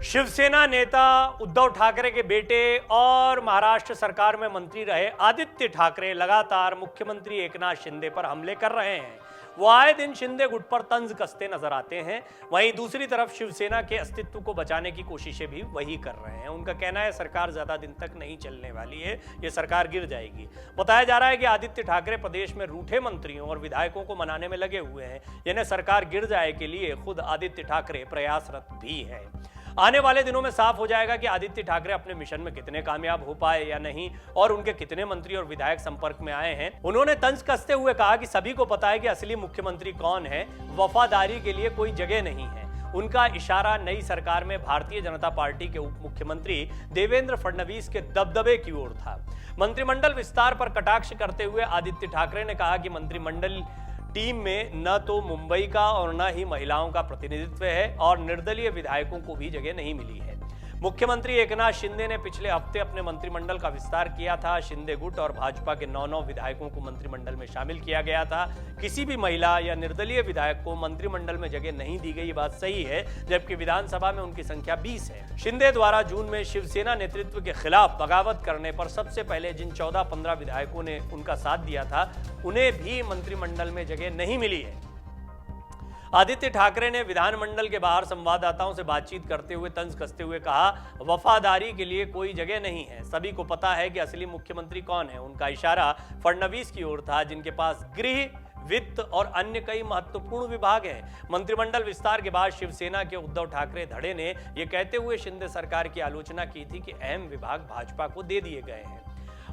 शिवसेना नेता उद्धव ठाकरे के बेटे और महाराष्ट्र सरकार में मंत्री रहे आदित्य ठाकरे लगातार मुख्यमंत्री एकनाथ शिंदे पर हमले कर रहे हैं। वो आए दिन शिंदे गुट पर तंज कसते नजर आते हैं। वहीं दूसरी तरफ शिवसेना के अस्तित्व को बचाने की कोशिशें भी वही कर रहे हैं। उनका कहना है सरकार ज्यादा दिन तक नहीं चलने वाली है, ये सरकार गिर जाएगी। बताया जा रहा है कि आदित्य ठाकरे प्रदेश में रूठे मंत्रियों और विधायकों को मनाने में लगे हुए हैं। यानी सरकार गिर जाए के लिए खुद आदित्य ठाकरे प्रयासरत भी है। आने वाले दिनों में साफ हो जाएगा कि आदित्य ठाकरे अपने मिशन में कितने कामयाब हो पाए या नहीं और उनके कितने मंत्री और विधायक संपर्क में आए हैं। उन्होंने तंज कसते हुए कहा कि सभी को पता है कि असली मुख्यमंत्री कौन है, वफादारी के लिए कोई जगह नहीं है। उनका इशारा नई सरकार में भारतीय जनता पार्टी के उप मुख्यमंत्री देवेंद्र फडणवीस के दबदबे की ओर था। मंत्रिमंडल विस्तार पर कटाक्ष करते हुए आदित्य ठाकरे ने कहा कि मंत्रिमंडल टीम में न तो मुंबई का और न ही महिलाओं का प्रतिनिधित्व है और निर्दलीय विधायकों को भी जगह नहीं मिली है। मुख्यमंत्री एकनाथ शिंदे ने पिछले हफ्ते अपने मंत्रिमंडल का विस्तार किया था। शिंदे गुट और भाजपा के 9 विधायकों को मंत्रिमंडल में शामिल किया गया था। किसी भी महिला या निर्दलीय विधायक को मंत्रिमंडल में जगह नहीं दी गई, बात सही है, जबकि विधानसभा में उनकी संख्या 20 है। शिंदे द्वारा जून में शिवसेना नेतृत्व के खिलाफ बगावत करने पर सबसे पहले जिन 14-15 विधायकों ने उनका साथ दिया था, उन्हें भी मंत्रिमंडल में जगह नहीं मिली है। आदित्य ठाकरे ने विधानमंडल के बाहर संवाददाताओं से बातचीत करते हुए तंज कसते हुए कहा, वफादारी के लिए कोई जगह नहीं है। सभी को पता है कि असली मुख्यमंत्री कौन है। उनका इशारा फडणवीस की ओर था, जिनके पास गृह, वित्त और अन्य कई महत्वपूर्ण विभाग हैं। मंत्रिमंडल विस्तार के बाद शिवसेना के उद्धव ठाकरे धड़े ने यह कहते हुए शिंदे सरकार की आलोचना की थी कि अहम विभाग भाजपा को दे दिए गए हैं।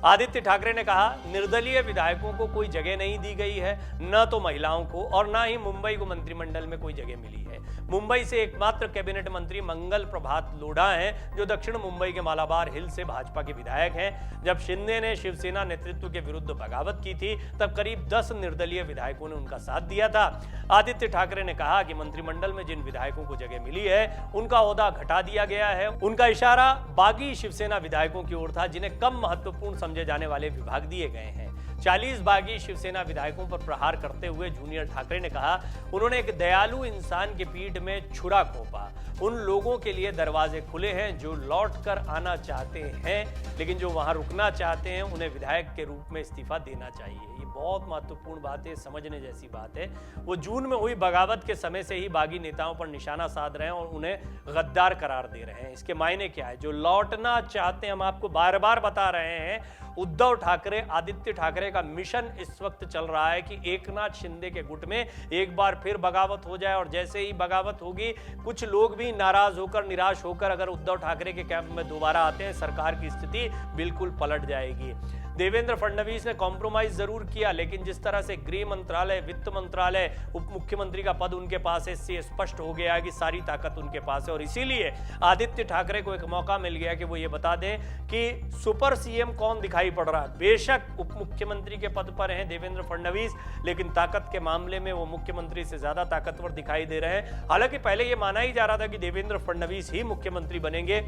आदित्य ठाकरे ने कहा, निर्दलीय विधायकों को कोई जगह नहीं दी गई है, न तो महिलाओं को और न ही मुंबई को मंत्रिमंडल में कोई जगह मिली है। मुंबई से एकमात्र कैबिनेट मंत्री मंगल प्रभात लोढ़ा हैं, जो दक्षिण मुंबई के मालाबार हिल से भाजपा के विधायक हैं। जब शिंदे ने शिवसेना नेतृत्व के विरुद्ध बगावत की थी, तब करीब 10 निर्दलीय विधायकों ने उनका साथ दिया था। आदित्य ठाकरे ने कहा कि मंत्रिमंडल में जिन विधायकों को जगह मिली है, उनका ओहदा घटा दिया गया है। उनका इशारा बागी शिवसेना विधायकों की ओर था, जिन्हें कम महत्वपूर्ण समझे जाने वाले विभाग दिए गए हैं। 40 बागी शिवसेना विधायकों पर प्रहार करते हुए जूनियर ठाकरे ने कहा, उन्होंने एक दयालु इंसान के पीठ में छुरा घोंपा। उन लोगों के लिए दरवाजे खुले हैं जो लौट कर आना चाहते हैं, लेकिन जो वहां रुकना चाहते हैं उन्हें विधायक के रूप में इस्तीफा देना चाहिए। ये बहुत महत्वपूर्ण बात है, समझने जैसी बात है। वो जून में हुई बगावत के समय से ही बागी नेताओं पर निशाना साध रहे हैं और उन्हें गद्दार करार दे रहे हैं। इसके मायने क्या है? जो लौटना चाहते हैं, हम आपको बार बार बता रहे हैं, उद्धव ठाकरे, आदित्य ठाकरे का मिशन इस वक्त चल रहा है कि एकनाथ शिंदे के गुट में एक बार फिर बगावत हो जाए। और जैसे ही बगावत होगी, कुछ लोग भी नाराज होकर, निराश होकर अगर उद्धव ठाकरे के कैंप में दोबारा आते हैं, सरकार की स्थिति बिल्कुल पलट जाएगी। देवेंद्र फडणवीस ने कॉम्प्रोमाइज जरूर किया, लेकिन जिस तरह से गृह मंत्रालय, वित्त मंत्रालय, उप मुख्यमंत्री का पद उनके पास है, इससे स्पष्ट हो गया कि सारी ताकत उनके पास है। और इसीलिए आदित्य ठाकरे को एक मौका मिल गया कि वो ये बता दें कि सुपर सीएम कौन दिखाई पड़ रहा है। बेशक उप मुख्यमंत्री के पद पर हैं देवेंद्र फडणवीस, लेकिन ताकत के मामले में वो मुख्यमंत्री से ज्यादा ताकतवर दिखाई दे रहे हैं। हालांकि पहले ये माना ही जा रहा था कि देवेंद्र फडणवीस ही मुख्यमंत्री बनेंगे,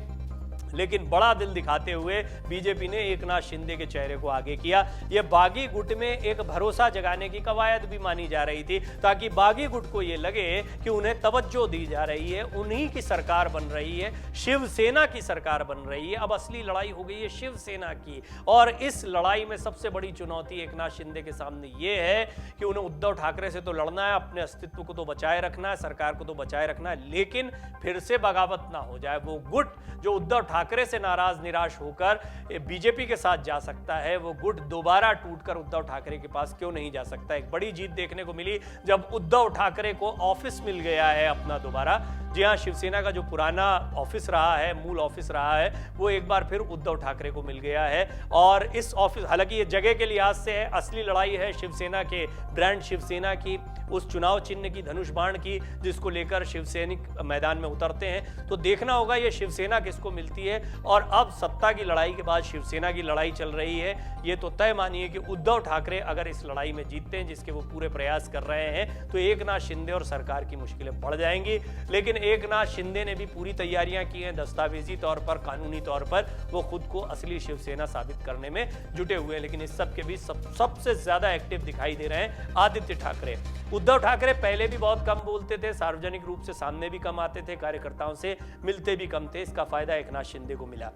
लेकिन बड़ा दिल दिखाते हुए बीजेपी ने एकनाथ शिंदे के चेहरे को आगे किया। यह बागी गुट में एक भरोसा जगाने की कवायद भी मानी जा रही थी, ताकि बागी गुट को यह लगे कि उन्हें तवज्जो दी जा रही है, उन्हीं की सरकार बन रही है, शिवसेना की सरकार बन रही है। अब असली लड़ाई हो गई है शिवसेना की, और इस लड़ाई में सबसे बड़ी चुनौती एकनाथ शिंदे के सामने यह है कि उन्हें उद्धव ठाकरे से तो लड़ना है, अपने अस्तित्व को तो बचाए रखना है, सरकार को तो बचाए रखना है, लेकिन फिर से बगावत ना हो जाए। वो गुट जो उद्धव ठाकरे से नाराज, निराश होकर बीजेपी के साथ जा सकता है, वो गुट दोबारा टूटकर उद्धव ठाकरे के पास क्यों नहीं जा सकता? एक बड़ी जीत देखने को मिली जब उद्धव ठाकरे को ऑफिस मिल गया है अपना दोबारा। जी हाँ, शिवसेना का जो पुराना ऑफिस रहा है, मूल ऑफिस रहा है, वो एक बार फिर उद्धव ठाकरे को मिल गया है। और इस ऑफिस, हालांकि ये जगह के लिहाज से है, असली लड़ाई है शिवसेना के ब्रांड शिवसेना की, उस चुनाव चिन्ह की, धनुष बाण की, जिसको लेकर शिवसैनिक मैदान में उतरते हैं। तो देखना होगा ये शिवसेना किसको मिलती है। और अब सत्ता की लड़ाई के बाद शिवसेना की लड़ाई चल रही है। ये तो तय मानिए कि उद्धव ठाकरे अगर इस लड़ाई में जीतते हैं, जिसके वो पूरे प्रयास कर रहे हैं, तो एकनाथ शिंदे और सरकार की मुश्किलें बढ़ जाएंगी। लेकिन एकनाथ शिंदे ने भी पूरी तैयारियां की हैं, दस्तावेजी तौर पर, कानूनी तौर पर वो खुद को असली शिवसेना साबित करने में जुटे हुए हैं। लेकिन इस सब के बीच सबसे ज्यादा एक्टिव दिखाई दे रहे हैं आदित्य ठाकरे। उद्धव ठाकरे पहले भी बहुत कम बोलते थे, सार्वजनिक रूप से सामने भी कम आते थे, कार्यकर्ताओं से मिलते भी कम थे। इसका फायदा एकनाथ शिंदे को मिला।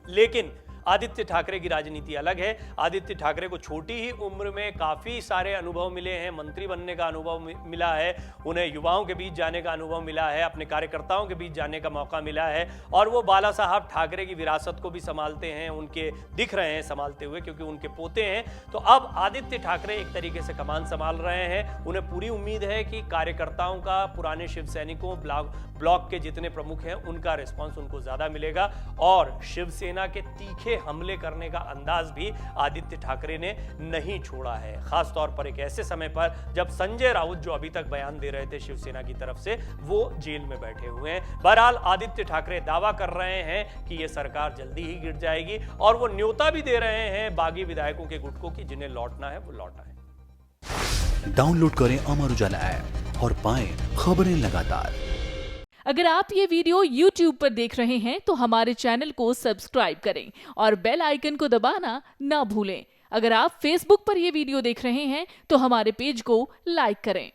लेकिन आदित्य ठाकरे की राजनीति अलग है। आदित्य ठाकरे को छोटी ही उम्र में काफी सारे अनुभव मिले हैं, मंत्री बनने का अनुभव मिला है, उन्हें युवाओं के बीच जाने का अनुभव मिला है, अपने कार्यकर्ताओं के बीच जाने का मौका मिला है, और वो बाला साहब ठाकरे की विरासत को भी संभालते हैं, उनके दिख रहे हैं संभालते हुए, क्योंकि उनके पोते हैं। तो अब आदित्य ठाकरे एक तरीके से कमान संभाल रहे हैं। उन्हें पूरी उम्मीद है कि कार्यकर्ताओं का, पुराने शिव सैनिकों, ब्लॉक के जितने प्रमुख हैं, उनका रिस्पॉन्स उनको ज्यादा मिलेगा, और शिवसेना के तीखे हमले करने का अंदाज भी आदित्य ठाकरे ने नहीं छोड़ा है, खासतौर पर एक ऐसे समय पर जब संजय राउत, जो अभी तक बयान दे रहे थे शिवसेना की तरफ से, वो जेल में बैठे हुए हैं। बहरहाल आदित्य ठाकरे दावा कर रहे हैं कि यह सरकार जल्दी ही गिर जाएगी, और वो न्योता भी दे रहे हैं बागी विधायकों के गुट को कि जिन्हें लौटना है वो लौटा है। डाउनलोड करें अमर उजाला ऐप और पाएं खबरें लगातार। अगर आप ये वीडियो YouTube पर देख रहे हैं तो हमारे चैनल को सब्सक्राइब करें और बेल आइकन को दबाना ना भूलें। अगर आप Facebook पर ये वीडियो देख रहे हैं तो हमारे पेज को लाइक करें।